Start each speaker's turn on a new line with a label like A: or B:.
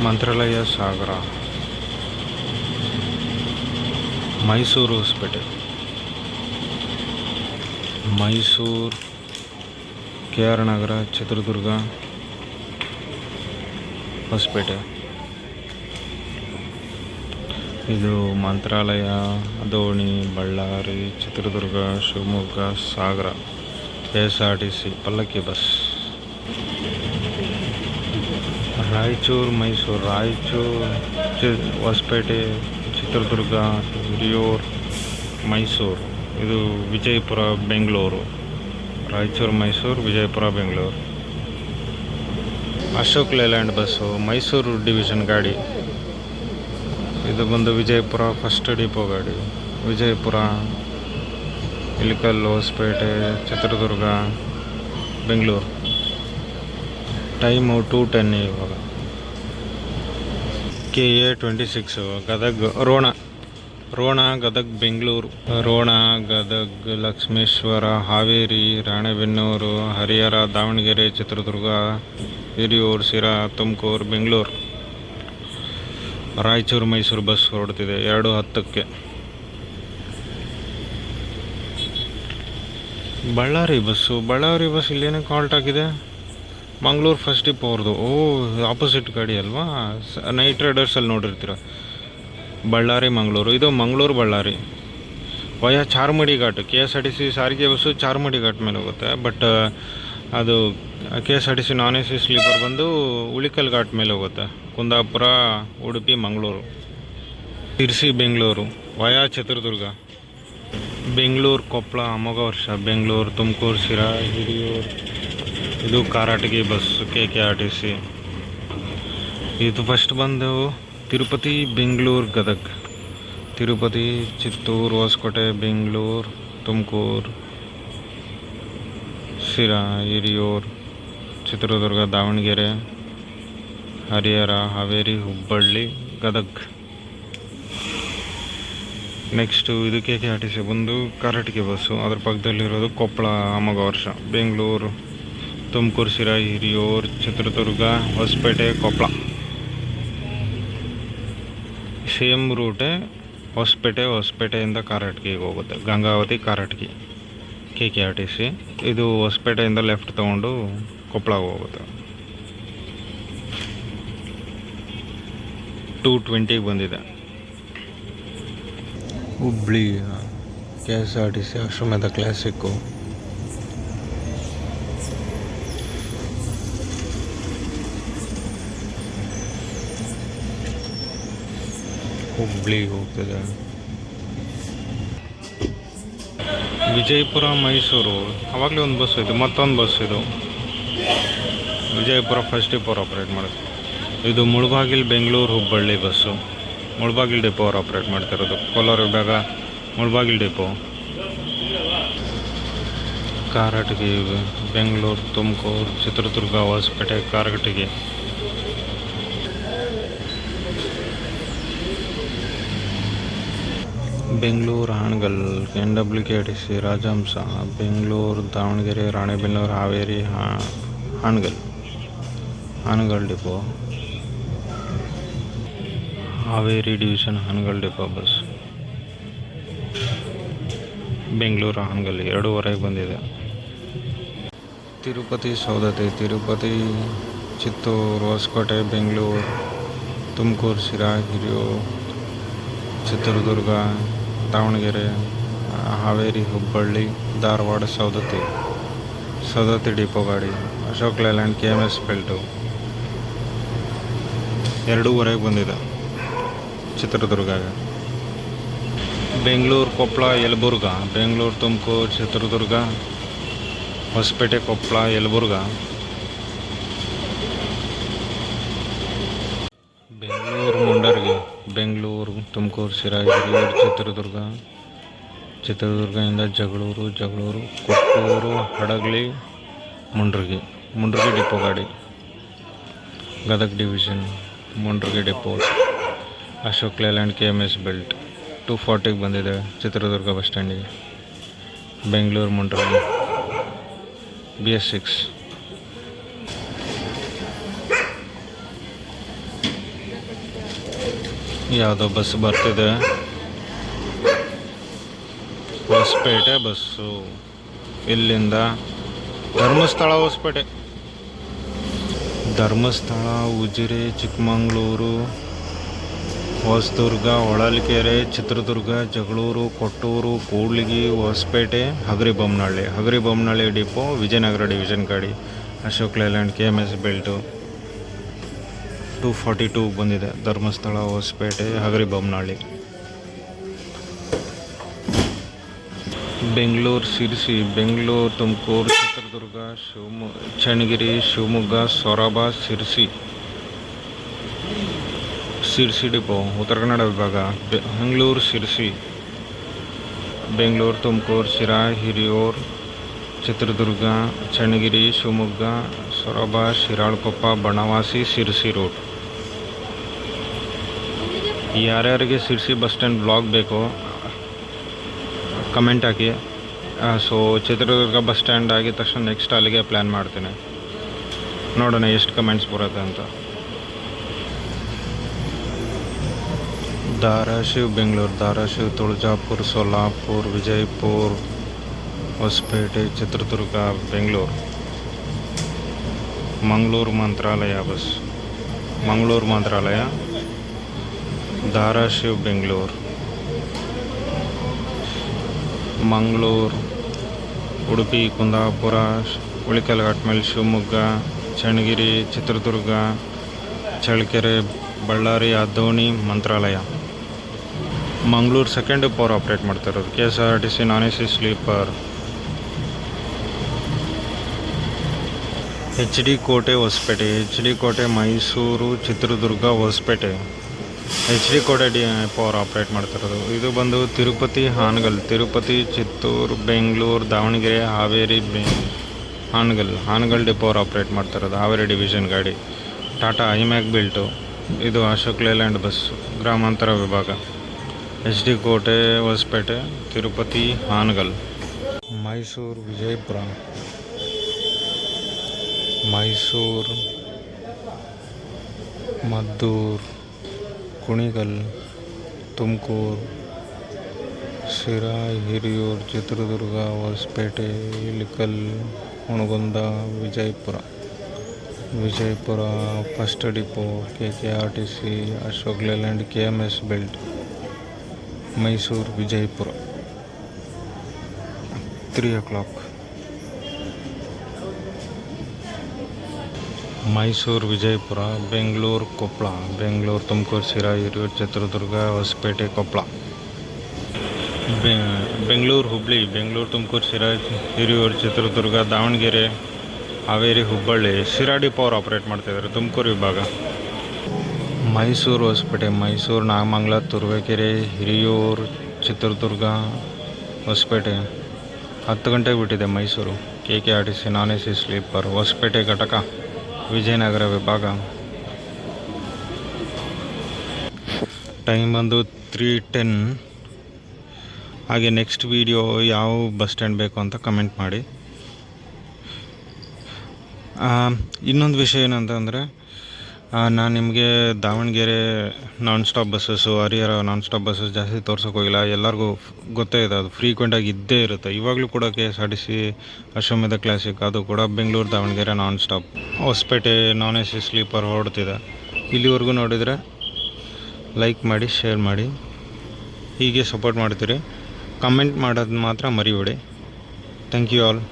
A: ಮಂತ್ರಾಲಯ Sagara, Mysuru Hosapete, Mysuru, K R Nagara, Chitradurga, Hosapete. ಇದು Mantralayam, Doni, Ballari, Chitradurga, Shivamogga, Sagara, KSRTC Pallakki bus. Raichur, Mysuru, Raichur, Hosapete, Chitradurga, Hiriyur, Mysuru. ಇದು Vijayapura, Bengaluru. Raichur, Mysuru, Vijayapura, Bengaluru. Ashok Leyland bus, Mysuru division ಗಾಡಿ. ಇದು ಬಂದು ವಿಜಯಪುರ ಫಸ್ಟ್ ಡಿಪೋ ಗಾಡಿ. ವಿಜಯಪುರ, ಇಳಕಲ್, ಹೊಸಪೇಟೆ, ಚಿತ್ರದುರ್ಗ, ಬೆಂಗಳೂರು. ಟೈಮು 2:10 ಇವಾಗ. KA26 ಗದಗ್, ರೋಣ, ಗದಗ್, ಬೆಂಗಳೂರು. ರೋಣ, ಗದಗ್, ಲಕ್ಷ್ಮೇಶ್ವರ, ಹಾವೇರಿ, ರಾಣೆಬೆನ್ನೂರು, ಹರಿಹರ, ದಾವಣಗೆರೆ, ಚಿತ್ರದುರ್ಗ, ಹಿರಿಯೂರು, ಸಿರಾ, ತುಮಕೂರು, ಬೆಂಗಳೂರು. ರಾಯಚೂರು, ಮೈಸೂರು ಬಸ್ ಹೊರಡ್ತಿದೆ 2:10ಕ್ಕೆ. ಬಳ್ಳಾರಿ ಬಸ್ ಇಲ್ಲೇನೇ ಕಾಲ್ಟ್ ಆಗಿದೆ. ಮಂಗಳೂರು ಫಸ್ಟ್ ಡಿಪೋ ಅವ್ರದ್ದು. ಆಪೋಸಿಟ್ ಗಾಡಿ ಅಲ್ವಾ, ನೈಟ್ ರೈಡರ್ಸಲ್ಲಿ ನೋಡಿರ್ತೀರ. ಬಳ್ಳಾರಿ, ಮಂಗಳೂರು. ಇದು ಮಂಗಳೂರು, ಬಳ್ಳಾರಿ ವಯ ಚಾರ್ಮಡಿ ಘಾಟ್. KSRTC ಸಾರಿಗೆ ಬಸ್ಸು ಚಾರ್ಮಡಿ ಘಾಟ್ ಮೇಲೆ ಹೋಗುತ್ತೆ. ಬಟ್ ಅದು KSRTC ನಾನ್ AC ಸ್ಲೀಪರ್ ಬಂದು ಉಳಿಕಲ್ ಘಾಟ್ ಮೇಲೆ ಹೋಗುತ್ತೆ. ಕುಂದಾಪುರ, ಉಡುಪಿ, ಮಂಗಳೂರು. ತಿರ್ಸಿ, ಬೆಂಗಳೂರು ವಯ ಚಿತ್ರದುರ್ಗ. ಬೆಂಗಳೂರು, ಕೊಪ್ಪಳ, ಅಮೋಘ ವರ್ಷ, ಬೆಂಗಳೂರು, ತುಮಕೂರು, ಸಿರಾ, ಹಿರಿಯೂರು. ಇದು ಕಾರಟಗಿ ಬಸ್, KKRTC. ಇದು ಫಸ್ಟ್ ಬಂದು ತಿರುಪತಿ, ಬೆಂಗಳೂರು, ಗದಗ್. ತಿರುಪತಿ, ಚಿತ್ತೂರು, ಹೊಸಕೋಟೆ, ಬೆಂಗಳೂರು, ತುಮಕೂರು, ಸಿರಾ, ಹಿರಿಯೂರು, ಚಿತ್ರದುರ್ಗ, ದಾವಣಗೆರೆ, ಹರಿಹರ, ಹಾವೇರಿ, ಹುಬ್ಬಳ್ಳಿ, ಗದಗ್. ನೆಕ್ಸ್ಟು ಇದು KKRTC ಬಂದು ಕಾರಟಗಿ ಬಸ್ಸು. ಅದ್ರ ಪಕ್ಕದಲ್ಲಿರೋದು ಕೊಪ್ಪಳ, ಅಮೋಘ ವರ್ಷ, ಬೆಂಗಳೂರು, ತುಮಕೂರು, ಸಿರಾ, ಹಿರಿಯೂರು, ಚಿತ್ರದುರ್ಗ, ಹೊಸಪೇಟೆ, ಕೊಪ್ಪಳ. ಸೇಮ್ ರೂಟೇ ಹೊಸಪೇಟೆಯಿಂದ ಕಾರಟಗಿಗೆ ಹೋಗುತ್ತೆ. ಗಂಗಾವತಿ, ಕಾರಟಗಿ, KKRTC. ಇದು ಹೊಸಪೇಟೆಯಿಂದ ಲೆಫ್ಟ್ ತೊಗೊಂಡು ಕೊಪ್ಪಳಗೆ ಹೋಗುತ್ತೆ. 2:20ಗೆ ಬಂದಿದೆ. ಹುಬ್ಳಿ, KSRTC ಅಶ್ವಮೇಧ ಕ್ಲಾಸಿಕ್ಕು. ಹುಬ್ಳಿ ಹೋಗ್ತದೆ. ವಿಜಯಪುರ, ಮೈಸೂರು ಆವಾಗಲೇ ಒಂದು ಬಸ್ ಇದೆ. ಮತ್ತೊಂದು ಬಸ್ ಇದು ವಿಜಯಪುರ ಫಸ್ಟ್ ಡಿಪೋ ಅವ್ರು ಆಪ್ರೇಟ್ ಮಾಡೋದು. ಇದು ಮುಳಬಾಗಿಲು, ಬೆಂಗಳೂರು, ಹುಬ್ಬಳ್ಳಿ ಬಸ್ಸು. ಮುಳಬಾಗಿಲು ಡಿಪೋ ಅವ್ರು ಆಪ್ರೇಟ್ ಮಾಡ್ತಿರೋದು. ಕೋಲಾರ ವಿಭಾಗ, Mulbagal depot. Karatagi, Bengaluru, Tumakuru, Chitradurga, Hosapete, Karatagi. Bengaluru, Hangal, NWKTC, Rajahamsa. Bengaluru, Davanagere, Ranebennur, Haveri, Hangal depot. Haveri division Hangal depot bus. Bengaluru, Hangal 2:15 ಬಂದಿದೆ. ತಿರುಪತಿ, ಸೌದತ್ತಿ. ತಿರುಪತಿ, ಚಿತ್ತೂರು, ಹೊಸಕೋಟೆ, ಬೆಂಗಳೂರು, ತುಮಕೂರು, ಸಿರಾ, ಹಿರಿಯೂರು, ಚಿತ್ರದುರ್ಗ, ದಾವಣಗೆರೆ, ಹಾವೇರಿ, ಹುಬ್ಬಳ್ಳಿ, ಧಾರವಾಡ, ಸೌದತ್ತಿ ಡಿಪೋ ಗಾಡಿ. ಅಶೋಕ್ ಲೇಲ್ಯಾಂಡ್, KMS ಬೆಲ್ಟು 2:15 ಬಂದಿದೆ ಚಿತ್ರದುರ್ಗ. ಬೆಂಗಳೂರು, ಕೊಪ್ಪಳ, ಯಲಬುರ್ಗಾ. ಬೆಂಗಳೂರು, ತುಮಕೂರು, ಚಿತ್ರದುರ್ಗ, ಹೊಸಪೇಟೆ, ಕೊಪ್ಪಳ, ಯಲಬುರ್ಗಾ. ಬೆಂಗಳೂರು, ಮುಂಡರ್ಗಿ. ಬೆಂಗಳೂರು, ತುಮಕೂರು, ಸಿರಾ, ಹಿರಿಯೂರು, ಚಿತ್ರದುರ್ಗದಿಂದ ಜಗಳೂರು, ಕೊಟ್ಟೂರು, ಹಡಗಲಿ, ಮುಂಡ್ರಗಿ ಡಿಪೋ ಗಾಡಿ. Gadag division, Mundargi depot. Ashok Leyland, KMS belt 2:40ಗೆ ಬಂದಿದೆ ಚಿತ್ರದುರ್ಗ ಬಸ್ ಸ್ಟ್ಯಾಂಡಿಗೆ. ಬೆಂಗಳೂರು, ಮುಂಡ್ರಗಿ BS6. ಯಾವುದೋ ಬಸ್ ಬರ್ತಿದೆ, ಹೊಸಪೇಟೆ ಬಸ್ಸು. ಇಲ್ಲಿಂದ ಧರ್ಮಸ್ಥಳ, ಹೊಸಪೇಟೆ, ಧರ್ಮಸ್ಥಳ, ಉಜಿರೆ, ಚಿಕ್ಕಮಗಳೂರು, ಹೊಸದುರ್ಗ, ಹೊಳಲ್ಕೆರೆ, ಚಿತ್ರದುರ್ಗ, ಜಗಳೂರು, ಕೊಟ್ಟೂರು, ಕೂಡ್ಲಿಗಿ, ಹೊಸಪೇಟೆ, ಹಗರಿಬೊಮ್ಮನಹಳ್ಳಿ ಡಿಪೋ, ವಿಜಯನಗರ ಡಿವಿಷನ್ ಗಾಡಿ, ಅಶೋಕ್ ಲೇಲ್ಯಾಂಡ್, KMS ಬೆಲ್ಟು. 242 ಬಂದಿದೆ. ಧರ್ಮಸ್ಥಳ, ಹೊಸಪೇಟೆ, ಹಗರಿಬೊಮ್ಮನಹಳ್ಳಿ. ಬೆಂಗಳೂರು, ಶಿರ್ಸಿ, ಬೆಂಗಳೂರು, ತುಮಕೂರು, ಚಿತ್ರದುರ್ಗ, ಚನ್ನಗಿರಿ, ಶಿವಮೊಗ್ಗ, ಸೊರಬ, ಶಿರ್ಸಿ ಡಿಪೋ, ಉತ್ತರ ಕನ್ನಡ ವಿಭಾಗ. ಬೆಂಗಳೂರು, ಶಿರ್ಸಿ, ಬೆಂಗಳೂರು, ತುಮಕೂರು, ಶಿರಾ, ಹಿರಿಯೂರು, ಚಿತ್ರದುರ್ಗ, ಚನ್ನಗಿರಿ, ಶಿವಮೊಗ್ಗ, ಸೊರಬ, ಶಿರಾಳಕೊಪ್ಪ, ಬನವಾಸಿ, ಶಿರ್ಸಿ ರೂಟ್. ಯಾರ್ಯಾರಿಗೆ ಶಿರ್ಸಿ ಬಸ್ ಸ್ಟ್ಯಾಂಡ್ ಬ್ಲಾಗ್ ಬೇಕು ಕಮೆಂಟ್ ಹಾಕಿ. ಸೊ ಚಿತ್ರದುರ್ಗ ಬಸ್ ಸ್ಟ್ಯಾಂಡ್ ಆಗಿದ ತಕ್ಷಣ ನೆಕ್ಸ್ಟ್ ಅಲ್ಲಿಗೆ ಪ್ಲ್ಯಾನ್ ಮಾಡ್ತೀನಿ. ನೋಡೋಣ ಎಷ್ಟು ಕಮೆಂಟ್ಸ್ ಬರುತ್ತೆ ಅಂತ. ಧಾರಾಶಿವ್, ಬೆಂಗಳೂರು, ಧಾರಾಶಿವ್, ತುಳಜಾಪುರ, ಸೋಲಾಪುರ, ವಿಜಯಪುರ, ಹೊಸಪೇಟೆ, ಚಿತ್ರದುರ್ಗ, ಬೆಂಗಳೂರು. ಮಂಗಳೂರು ಮಂತ್ರಾಲಯ ಬಸ್, ಮಂಗಳೂರು ಮಂತ್ರಾಲಯ, ಧಾರಾಶಿವ್, ಬೆಂಗಳೂರು, ಮಂಗಳೂರು, ಉಡುಪಿ, ಕುಂದಾಪುರ, ಉಳಿಕಲ್ ಘಾಟ್ಮೇಲ್, ಶಿವಮೊಗ್ಗ, ಚನ್ನಗಿರಿ, ಚಿತ್ರದುರ್ಗ, ಚಳ್ಳಕೆರೆ, ಬಳ್ಳಾರಿ, ಆದೋನಿ, ಮಂತ್ರಾಲಯ. ಮಂಗಳೂರು ಸೆಕೆಂಡ್ ಪವರ್ ಆಪ್ರೇಟ್ ಮಾಡ್ತಿರೋದು. KSRTC non-AC sleeper. HD Kote, Hosapete, HD ಕೋಟೆ, ಮೈಸೂರು, ಚಿತ್ರದುರ್ಗ, ಹೊಸಪೇಟೆ. HD ಕೋಟೆ ಪವರ್ ಆಪ್ರೇಟ್ ಮಾಡ್ತಿರೋದು. ಇದು ಬಂದು ತಿರುಪತಿ, ತಿರುಪತಿ, ಚಿತ್ತೂರು, ಬೆಂಗಳೂರು, ದಾವಣಗೆರೆ, ಹಾವೇರಿ, ಹಾನಗಲ್ ಡಿಪೋರ್ ಆಪ್ರೇಟ್ ಮಾಡ್ತಿರೋದು. ಹಾವೇರಿ ಡಿವಿಷನ್ ಗಾಡಿ. ಟಾಟಾ ಐಮ್ಯಾಕ್ ಬಿಲ್ಟು. ಇದು ಅಶೋಕ್ ಲೇಲ್ಯಾಂಡ್ ಬಸ್ಸು, ಗ್ರಾಮಾಂತರ ವಿಭಾಗ. HD Kote, Hosapete, Tirupati, Hangal. Mysuru, Vijayapura, Mysuru, Maddur, Kunigal, Tumakuru, Sira, Hiriyur, Chitradurga, Hosapete, Ilkal, Hungund, Vijayapura first depot, KKRTC, Ashok Leyland, KMS belt. Mysuru, Vijayapura 3 o'clock. Mysuru, Vijayapura, Bengaluru, Koppal, Bengaluru, Tumakuru, Sira, Hiriyur, Chitradurga, Hosapete, Koppal. Bengaluru, Hubballi, Bengaluru, Tumakuru, Sira, Hiriyur, Chitradurga, Davanagere, Haveri, Hubballi. Sira depot ಅವ್ರು ಆಪ್ರೇಟ್ ಮಾಡ್ತಾಯಿದ್ದಾರೆ, ತುಮಕೂರು ವಿಭಾಗ. ಮೈಸೂರು, ಹೊಸಪೇಟೆ, ಮೈಸೂರು, ನಾಗಮಂಗಲ, ತುರುವೇಕೆರೆ, ಹಿರಿಯೂರು, ಚಿತ್ರದುರ್ಗ, ಹೊಸಪೇಟೆ. 10 ಗಂಟೆಗೆ ಬಿಟ್ಟಿದೆ Mysuru. KKRTC non-AC sleeper. Hosapete ಘಟಕ, ವಿಜಯನಗರ ವಿಭಾಗ. ಟೈಮ್ ಬಂದು 3:10. ಹಾಗೆ ನೆಕ್ಸ್ಟ್ ವೀಡಿಯೋ ಯಾವ ಬಸ್ ಸ್ಟ್ಯಾಂಡ್ ಬೇಕು ಅಂತ ಕಮೆಂಟ್ ಮಾಡಿ. ಇನ್ನೊಂದು ವಿಷಯ ಏನಂತಂದರೆ, ನಾನು ನಿಮಗೆ Davanagere non stop buses, Harihar non stop buses ಜಾಸ್ತಿ ತೋರ್ಸೋಕೆ ಹೋಗಿಲ್ಲ. ಎಲ್ಲರಿಗೂ ಗೊತ್ತೇ ಇದೆ, ಅದು ಫ್ರೀಕ್ವೆಂಟಾಗಿ ಇದ್ದೇ ಇರುತ್ತೆ. ಇವಾಗಲೂ ಕೂಡ KSRTC ಅಶ್ವಮೇಧ ಕ್ಲಾಸಿಕ್, ಅದು ಕೂಡ Bengaluru Davanagere non stop. Hosapete non-AC sleeper ಹೊರಡ್ತಿದೆ. ಇಲ್ಲಿವರೆಗೂ ನೋಡಿದರೆ ಲೈಕ್ ಮಾಡಿ, ಶೇರ್ ಮಾಡಿ, ಹೀಗೆ ಸಪೋರ್ಟ್ ಮಾಡ್ತೀರಿ. ಕಮೆಂಟ್ ಮಾಡೋದು ಮಾತ್ರ ಮರಿಬೇಡಿ. Thank you all.